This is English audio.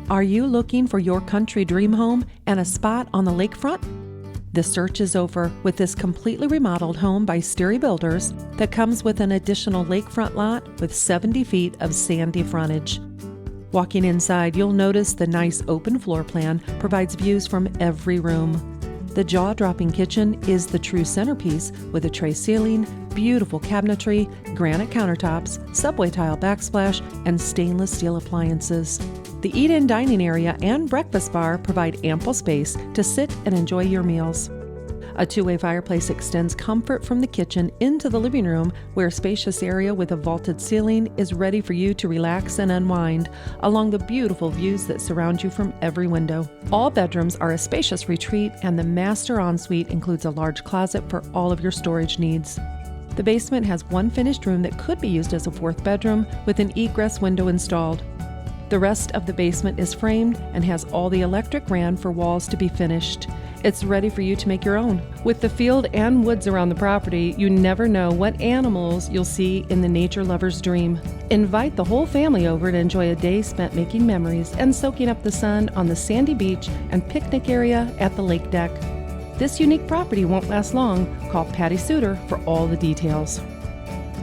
Are you looking for your country dream home and a spot on the lakefront? The search is over with this completely remodeled home by Steury Builders that comes with an additional lakefront lot with 70 feet of sandy frontage. Walking inside, you'll notice the nice open floor plan provides views from every room. The jaw-dropping kitchen is the true centerpiece with a tray ceiling, beautiful cabinetry, granite countertops, subway tile backsplash, and stainless steel appliances. The eat-in dining area and breakfast bar provide ample space to sit and enjoy your meals. A two-way fireplace extends comfort from the kitchen into the living room, where a spacious area with a vaulted ceiling is ready for you to relax and unwind along the beautiful views that surround you from every window. All bedrooms are a spacious retreat, and the master ensuite includes a large closet for all of your storage needs. The basement has one finished room that could be used as a fourth bedroom with an egress window installed. The rest of the basement is framed and has all the electric ran for walls to be finished. It's ready for you to make your own. With the field and woods around the property, you never know what animals you'll see in the nature lover's dream. Invite the whole family over to enjoy a day spent making memories and soaking up the sun on the sandy beach and picnic area at the lake deck. This unique property won't last long. Call Patty Suter for all the details.